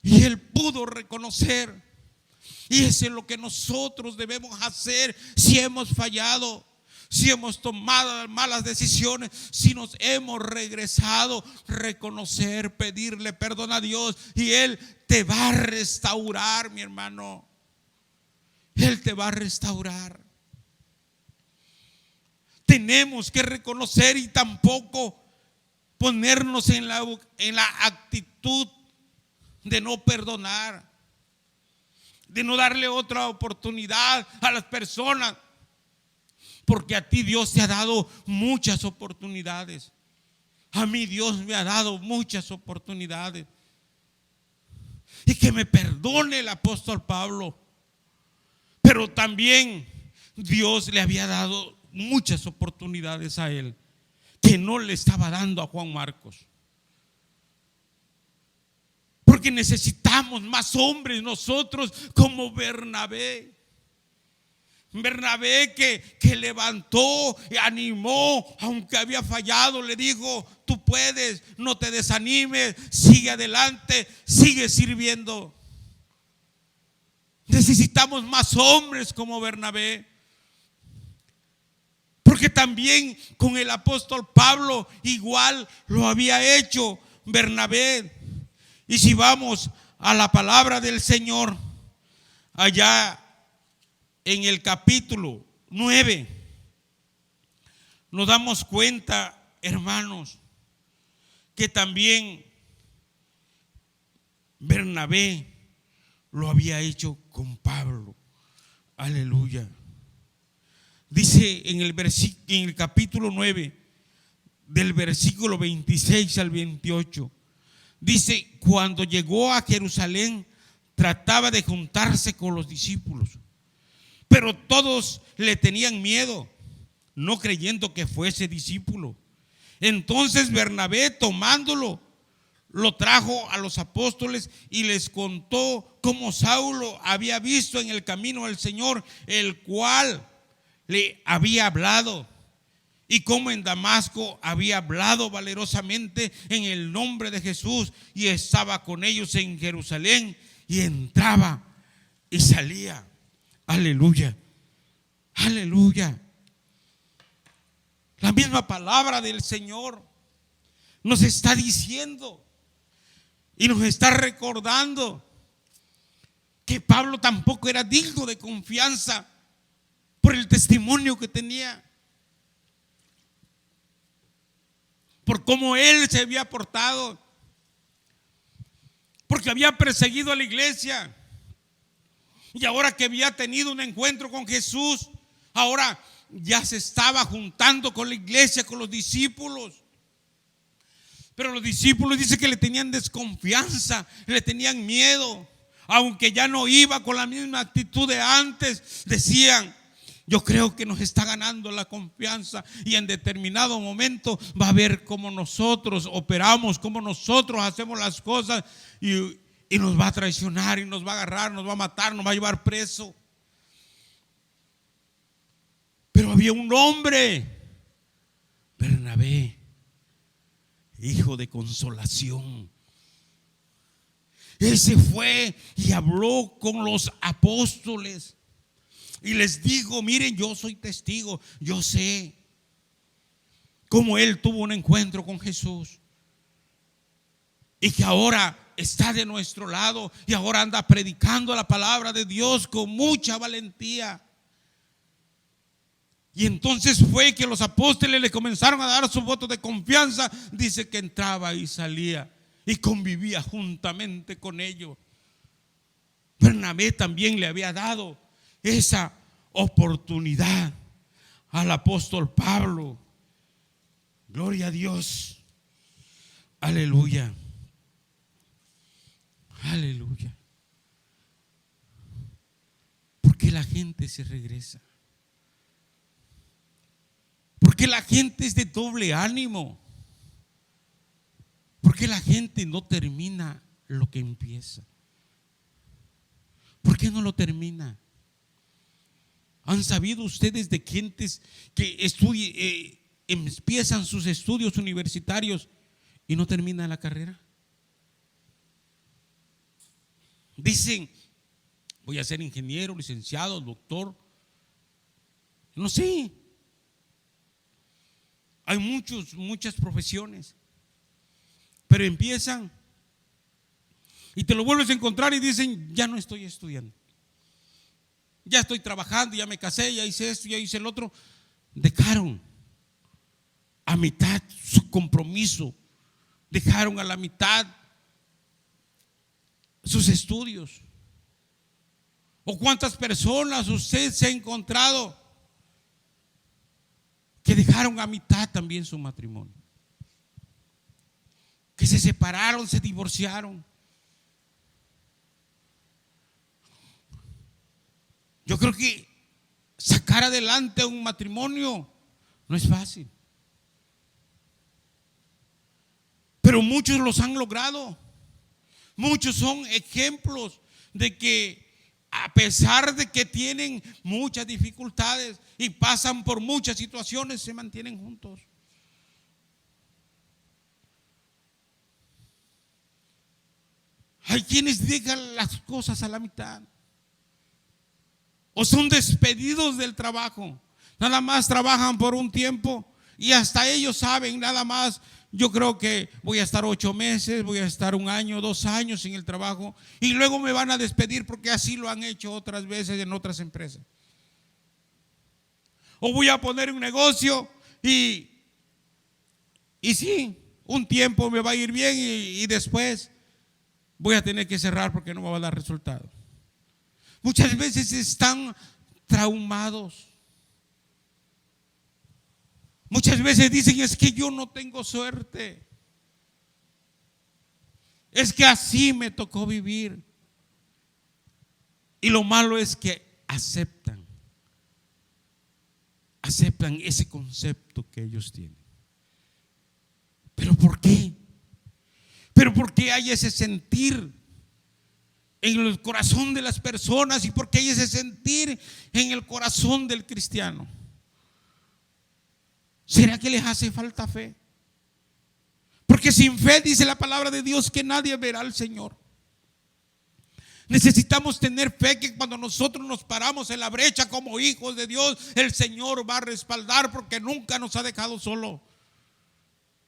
Y él pudo reconocer. Y eso es lo que nosotros debemos hacer si hemos fallado, si hemos tomado malas decisiones, si nos hemos regresado. Reconocer, pedirle perdón a Dios, y Él te va a restaurar, mi hermano. Él te va a restaurar. Tenemos que reconocer y tampoco ponernos en la actitud de no perdonar, de no darle otra oportunidad a las personas, porque a ti Dios te ha dado muchas oportunidades. A mí Dios me ha dado muchas oportunidades. Y que me perdone el apóstol Pablo, pero también Dios le había dado muchas oportunidades a él que no le estaba dando a Juan Marcos. Porque necesitamos más hombres nosotros como Bernabé. Bernabé que levantó y animó, aunque había fallado, le dijo: tú puedes, no te desanimes, sigue adelante, sigue sirviendo. Necesitamos más hombres como Bernabé. Porque también con el apóstol Pablo igual lo había hecho Bernabé. Y si vamos a la palabra del Señor, allá en el capítulo 9, nos damos cuenta, hermanos, que también Bernabé lo había hecho con Pablo. Aleluya. Dice en el capítulo 9, del versículo 26 al 28, dice: cuando llegó a Jerusalén, trataba de juntarse con los discípulos, pero todos le tenían miedo, no creyendo que fuese discípulo. Entonces Bernabé, tomándolo, lo trajo a los apóstoles y les contó cómo Saulo había visto en el camino al Señor, el cual le había hablado, y cómo en Damasco había hablado valerosamente en el nombre de Jesús, y estaba con ellos en Jerusalén, y entraba y salía. Aleluya, aleluya. La misma palabra del Señor nos está diciendo y nos está recordando que Pablo tampoco era digno de confianza por el testimonio que tenía, por cómo él se había portado, porque había perseguido a la iglesia, y ahora que había tenido un encuentro con Jesús, ahora ya se estaba juntando con la iglesia, con los discípulos. Pero los discípulos dicen que le tenían desconfianza, le tenían miedo, aunque ya no iba con la misma actitud de antes. Decían: yo creo que nos está ganando la confianza, y en determinado momento va a ver cómo nosotros operamos, cómo nosotros hacemos las cosas, y nos va a traicionar, y nos va a agarrar, nos va a matar, nos va a llevar preso. Pero había un hombre, Bernabé, hijo de consolación. Él se fue y habló con los apóstoles y les dijo: miren, yo soy testigo, yo sé cómo él tuvo un encuentro con Jesús y que ahora está de nuestro lado y ahora anda predicando la palabra de Dios con mucha valentía. Y entonces fue que los apóstoles le comenzaron a dar su voto de confianza. Dice que entraba y salía y convivía juntamente con ellos. Bernabé también le había dado esa oportunidad al apóstol Pablo. Gloria a Dios. Aleluya. Aleluya. ¿Por qué la gente se regresa? ¿Por qué la gente es de doble ánimo? ¿Por qué la gente no termina lo que empieza? ¿Por qué no lo termina? ¿Han sabido ustedes de gentes que empiezan sus estudios universitarios y no terminan la carrera? Dicen, voy a ser ingeniero, licenciado, doctor. No sé. Hay muchas profesiones. Pero empiezan y te lo vuelves a encontrar y dicen, ya no estoy estudiando. Ya estoy trabajando, ya me casé, ya hice esto, ya hice el otro. Dejaron a mitad su compromiso. Dejaron a la mitad sus estudios. ¿O cuántas personas usted se ha encontrado que dejaron a mitad también su matrimonio? Que se separaron, se divorciaron. Yo creo que sacar adelante un matrimonio no es fácil. Pero muchos los han logrado. Muchos son ejemplos de que a pesar de que tienen muchas dificultades y pasan por muchas situaciones, se mantienen juntos. Hay quienes dejan las cosas a la mitad o son despedidos del trabajo. Nada más trabajan por un tiempo y hasta ellos saben, nada más, yo creo que voy a estar 8 meses, voy a estar 1 año, 2 años en el trabajo y luego me van a despedir porque así lo han hecho otras veces en otras empresas. O voy a poner un negocio y sí, un tiempo me va a ir bien y después voy a tener que cerrar porque no me va a dar resultado. Muchas veces están traumados. Muchas veces dicen, es que yo no tengo suerte. Es que así me tocó vivir. Y lo malo es que aceptan ese concepto que ellos tienen. ¿Pero por qué? ¿Pero por qué hay ese sentir en el corazón de las personas? ¿Y por qué hay ese sentir en el corazón del cristiano? ¿Será que les hace falta fe? Porque sin fe dice la palabra de Dios que nadie verá al Señor. Necesitamos tener fe que cuando nosotros nos paramos en la brecha como hijos de Dios, el Señor va a respaldar porque nunca nos ha dejado solo.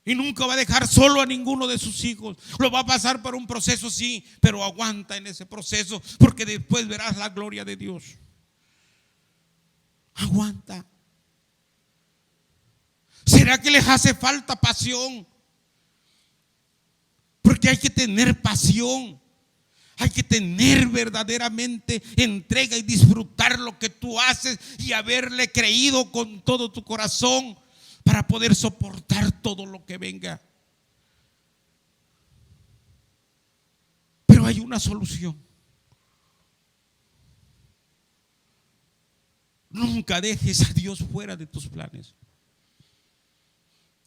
Y nunca va a dejar solo a ninguno de sus hijos. Lo va a pasar por un proceso, sí, pero aguanta en ese proceso porque después verás la gloria de Dios. Aguanta. ¿Será que les hace falta pasión? Porque hay que tener pasión. Hay que tener verdaderamente entrega y disfrutar lo que tú haces y haberle creído con todo tu corazón para poder soportar todo lo que venga. Pero hay una solución. Nunca dejes a Dios fuera de tus planes.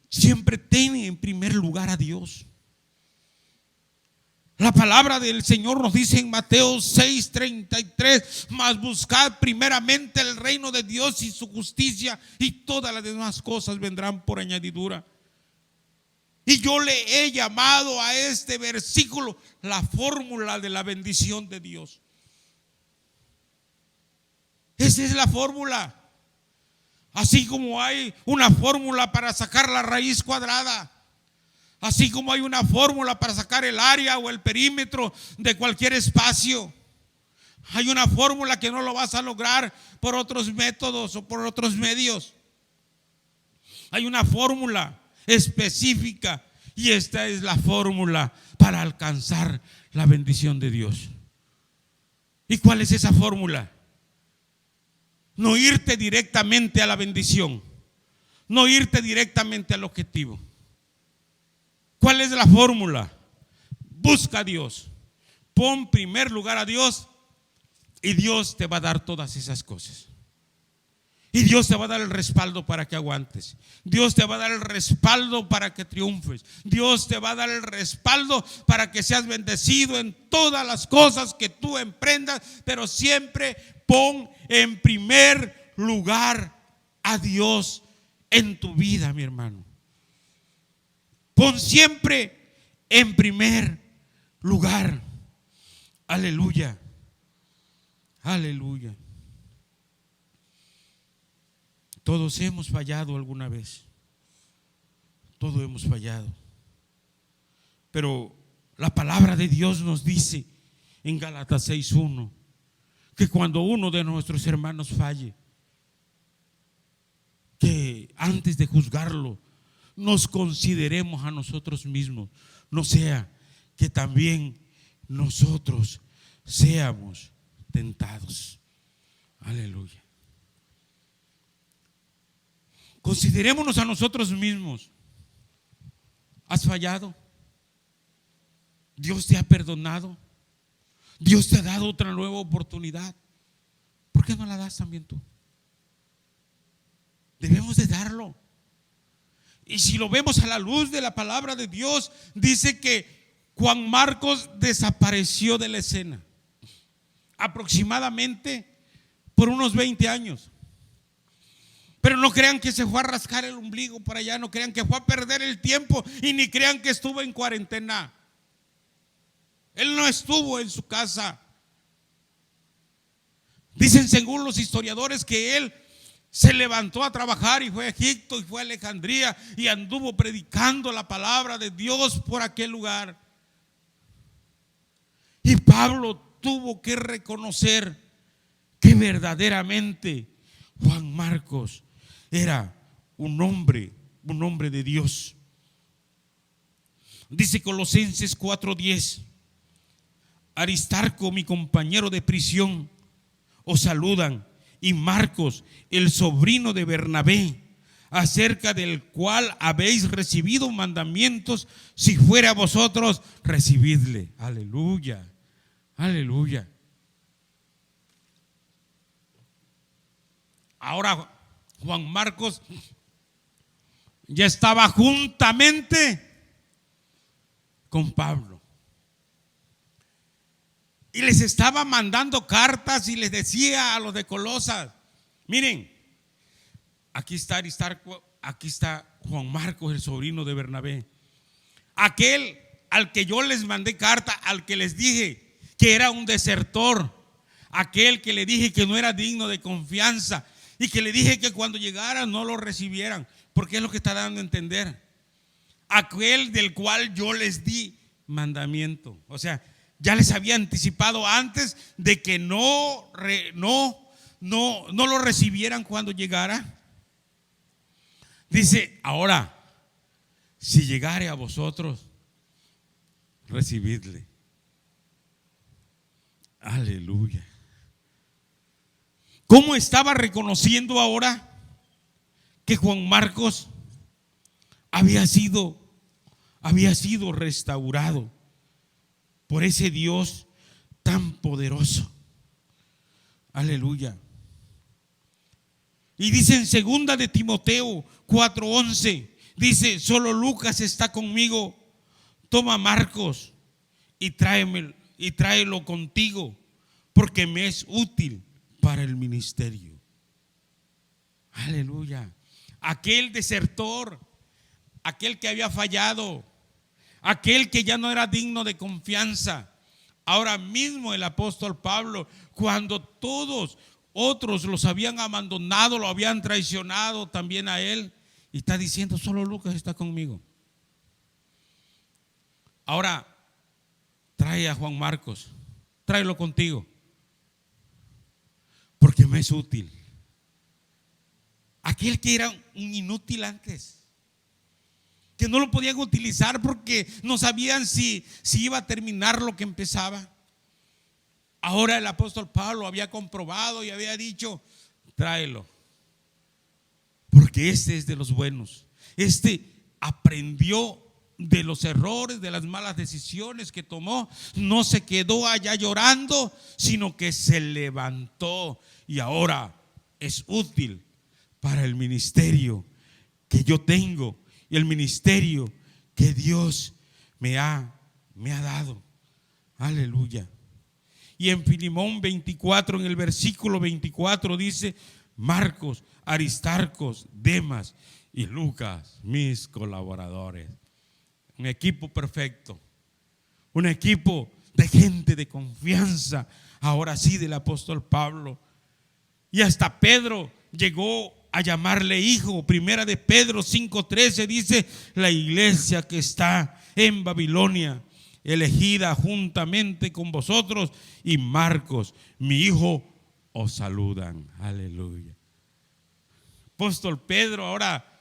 Siempre ten en primer lugar a Dios. La palabra del Señor nos dice en Mateo 6:33, mas buscad primeramente el reino de Dios y su justicia, y todas las demás cosas vendrán por añadidura. Y yo le he llamado a este versículo la fórmula de la bendición de Dios. Esa es la fórmula. Así como hay una fórmula para sacar la raíz cuadrada, así como hay una fórmula para sacar el área o el perímetro de cualquier espacio, hay una fórmula que no lo vas a lograr por otros métodos o por otros medios. Hay una fórmula específica y esta es la fórmula para alcanzar la bendición de Dios. ¿Y cuál es esa fórmula? No irte directamente a la bendición, no irte directamente al objetivo. ¿Cuál es la fórmula? Busca a Dios, pon primer lugar a Dios y Dios te va a dar todas esas cosas. Y Dios te va a dar el respaldo para que aguantes. Dios te va a dar el respaldo para que triunfes. Dios te va a dar el respaldo para que seas bendecido en todas las cosas que tú emprendas. Pero siempre pon en primer lugar a Dios en tu vida, mi hermano. Pon siempre en primer lugar. Aleluya. Aleluya. Todos hemos fallado alguna vez. Todos hemos fallado. Pero la palabra de Dios nos dice en Gálatas 6:1 que cuando uno de nuestros hermanos falle, que antes de juzgarlo nos consideremos a nosotros mismos, no sea que también nosotros seamos tentados. Aleluya. Considerémonos a nosotros mismos. ¿Has fallado? ¿Dios te ha perdonado? ¿Dios te ha dado otra nueva oportunidad? ¿Por qué no la das también tú? Debemos de darlo. Y si lo vemos a la luz de la palabra de Dios, dice que Juan Marcos desapareció de la escena aproximadamente por unos 20 años. Pero no crean que se fue a rascar el ombligo por allá, no crean que fue a perder el tiempo y ni crean que estuvo en cuarentena. Él no estuvo en su casa. Dicen según los historiadores que él se levantó a trabajar y fue a Egipto y fue a Alejandría y anduvo predicando la palabra de Dios por aquel lugar. Y Pablo tuvo que reconocer que verdaderamente Juan Marcos era un hombre de Dios. Dice Colosenses 4:10: Aristarco, mi compañero de prisión, os saludan, y Marcos, el sobrino de Bernabé, acerca del cual habéis recibido mandamientos, si fuera a vosotros, recibidle. Aleluya, aleluya. Ahora Juan Marcos ya estaba juntamente con Pablo y les estaba mandando cartas y les decía a los de Colosas: miren, aquí está Aristarco, aquí está Juan Marcos, el sobrino de Bernabé, aquel al que yo les mandé carta, al que les dije que era un desertor, aquel que le dije que no era digno de confianza y que le dije que cuando llegara no lo recibieran, porque es lo que está dando a entender. Aquel del cual yo les di mandamiento, o sea, ya les había anticipado antes de que no lo recibieran cuando llegara. Dice: ahora, si llegare a vosotros, recibidle. Aleluya. ¿Cómo estaba reconociendo ahora que Juan Marcos había sido restaurado por ese Dios tan poderoso? Aleluya. Y dice en segunda de Timoteo 4:11, dice: solo Lucas está conmigo, toma Marcos y tráelo contigo, porque me es útil para el ministerio. Aleluya. Aquel desertor, aquel que había fallado, aquel que ya no era digno de confianza. Ahora mismo el apóstol Pablo, cuando todos otros los habían abandonado, lo habían traicionado también a él. Y está diciendo, solo Lucas está conmigo. Ahora, trae a Juan Marcos, tráelo contigo, porque me es útil. Aquel que era un inútil antes, que no lo podían utilizar porque no sabían si iba a terminar lo que empezaba. Ahora el apóstol Pablo había comprobado y había dicho, tráelo, porque este es de los buenos. Este aprendió de los errores, de las malas decisiones que tomó. No se quedó allá llorando, sino que se levantó y ahora es útil para el ministerio que yo tengo y el ministerio que Dios me ha dado. Aleluya. Y en Filemón 24, en el versículo 24 dice, Marcos, Aristarcos, Demas y Lucas, mis colaboradores. Un equipo perfecto, un equipo de gente de confianza, ahora sí, del apóstol Pablo. Y hasta Pedro llegó a llamarle hijo. Primera de Pedro 5:13 dice, la iglesia que está en Babilonia, elegida juntamente con vosotros, y Marcos, mi hijo, os saludan. Aleluya. Apóstol Pedro, ahora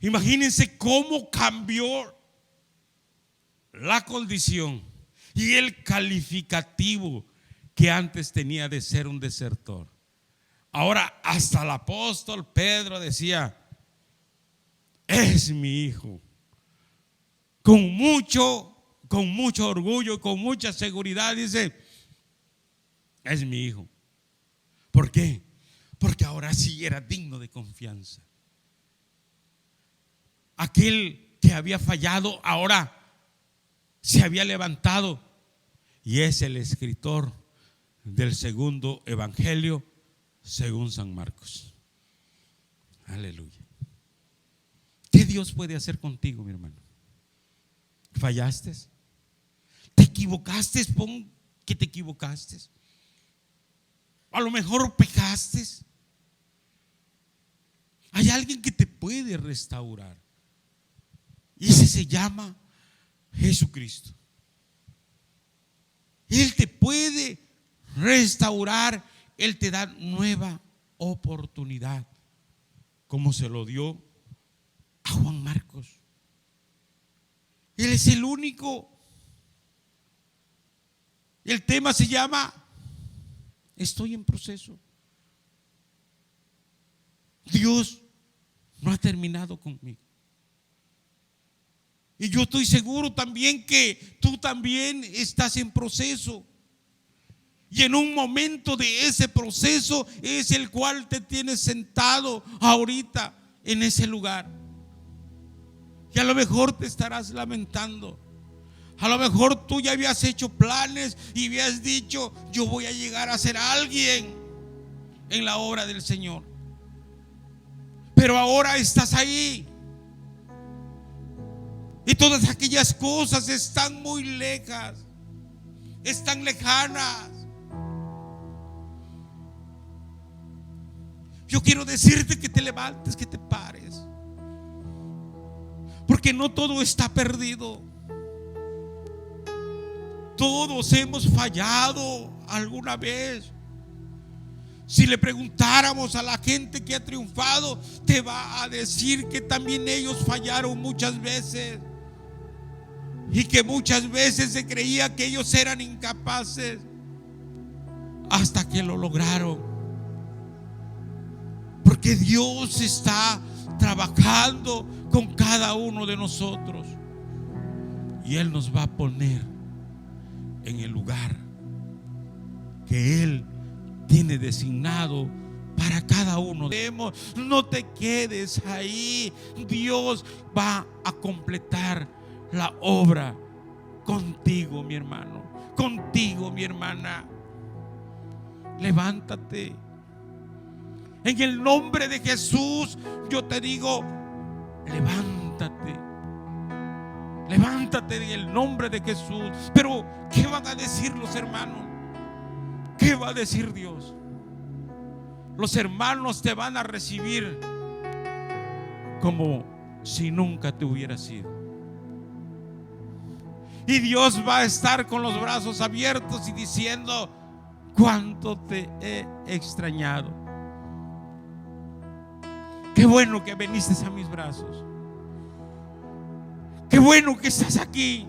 imagínense cómo cambió la condición y el calificativo que antes tenía de ser un desertor. Ahora hasta el apóstol Pedro decía, es mi hijo. Con mucho orgullo, con mucha seguridad dice, es mi hijo. ¿Por qué? Porque ahora sí era digno de confianza. Aquel que había fallado ahora se había levantado y es el escritor del segundo evangelio según San Marcos. Aleluya. ¿Qué Dios puede hacer contigo, mi hermano? ¿Fallaste? ¿Te equivocaste? Pon que te equivocaste. A lo mejor pecaste. Hay alguien que te puede restaurar. Y ese se llama Jesucristo. Él te puede restaurar. Él te da nueva oportunidad, como se lo dio a Juan Marcos. Él es el único. El tema se llama estoy en proceso. Dios no ha terminado conmigo. Y yo estoy seguro también que tú también estás en proceso. Y en un momento de ese proceso es el cual te tienes sentado ahorita en ese lugar. Y a lo mejor te estarás lamentando. A lo mejor tú ya habías hecho planes y habías dicho, yo voy a llegar a ser alguien en la obra del Señor. Pero ahora estás ahí. Y todas aquellas cosas están muy lejas, están lejanas. Yo quiero decirte que te levantes, que te pares, porque no todo está perdido. Todos hemos fallado alguna vez. Si le preguntáramos a la gente que ha triunfado, te va a decir que también ellos fallaron muchas veces. Y que muchas veces se creía que ellos eran incapaces hasta que lo lograron. Porque Dios está trabajando con cada uno de nosotros. Y Él nos va a poner en el lugar que Él tiene designado para cada uno. No te quedes ahí. Dios va a completar la obra contigo, mi hermano, contigo, mi hermana. Levántate. En el nombre de Jesús, yo te digo, levántate. Levántate en el nombre de Jesús. Pero ¿qué van a decir los hermanos? ¿Qué ¿qué va a decir Dios? Los hermanos te van a recibir como si nunca te hubieras sido. Y Dios va a estar con los brazos abiertos y diciendo: cuánto te he extrañado. Qué bueno que viniste a mis brazos. Qué bueno que estás aquí.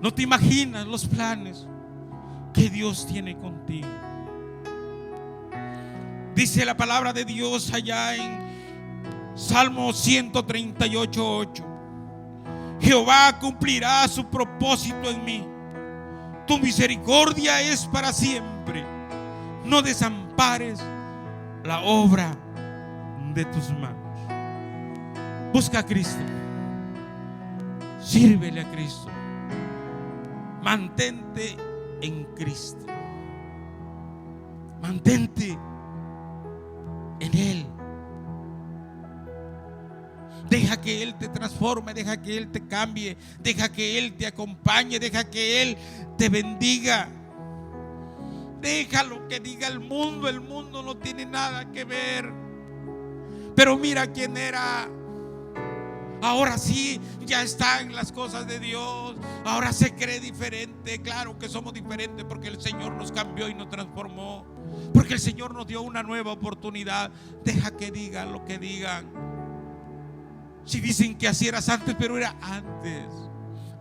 No te imaginas los planes que Dios tiene contigo. Dice la palabra de Dios allá en Salmo 138:8: Jehová cumplirá su propósito en mí. Tu misericordia es para siempre. No desampares la obra de tus manos. Busca a Cristo. Sírvele a Cristo. Mantente en Cristo. Mantente en Él. Deja que Él te transforme, deja que Él te cambie, deja que Él te acompañe, deja que Él te bendiga. Deja lo que diga el mundo no tiene nada que ver. Pero mira quién era. Ahora sí, ya está en las cosas de Dios. Ahora se cree diferente. Claro que somos diferentes porque el Señor nos cambió y nos transformó. Porque el Señor nos dio una nueva oportunidad. Deja que digan lo que digan. Si dicen que así eras antes, pero era antes.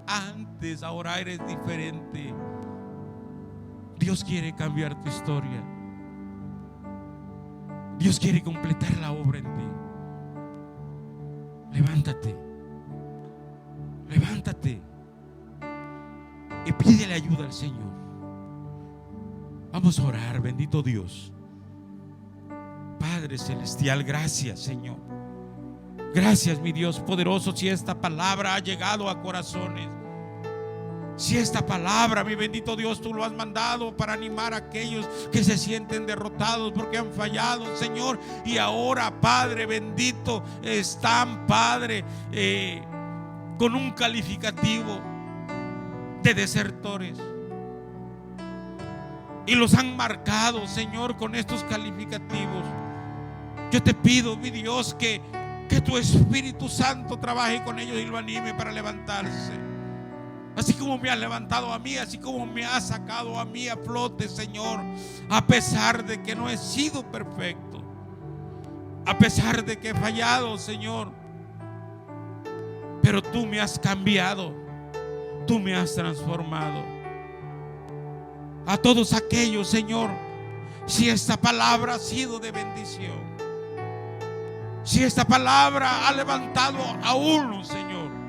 Antes, ahora eres diferente. Dios quiere cambiar tu historia. Dios quiere completar la obra en ti. Levántate. Levántate y pídele ayuda al Señor. Vamos a orar. Bendito Dios, Padre celestial, gracias, Señor. Gracias, mi Dios poderoso. Si esta palabra ha llegado a corazones, si esta palabra, mi bendito Dios, tú lo has mandado para animar a aquellos que se sienten derrotados porque han fallado, Señor, y ahora, Padre bendito, están, Padre, con un calificativo de desertores, y los han marcado, Señor, con estos calificativos. Yo te pido, mi Dios, que tu Espíritu Santo trabaje con ellos y lo anime para levantarse. Así como me has levantado a mí, así como me has sacado a mí a flote, Señor. A pesar de que no he sido perfecto, a pesar de que he fallado, Señor, pero tú me has cambiado, tú me has transformado. A todos aquellos, Señor, si esta palabra ha sido de bendición, si esta palabra ha levantado a uno, Señor,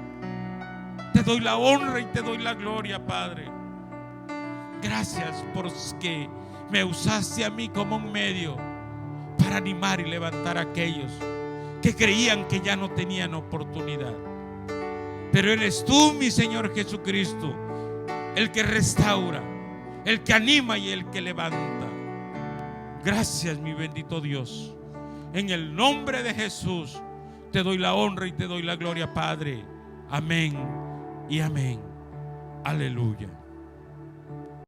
te doy la honra y te doy la gloria, Padre. Gracias porque me usaste a mí como un medio para animar y levantar a aquellos que creían que ya no tenían oportunidad. Pero eres tú, mi Señor Jesucristo, el que restaura, el que anima y el que levanta. Gracias, mi bendito Dios. En el nombre de Jesús te doy la honra y te doy la gloria, Padre. Amén y amén. Aleluya.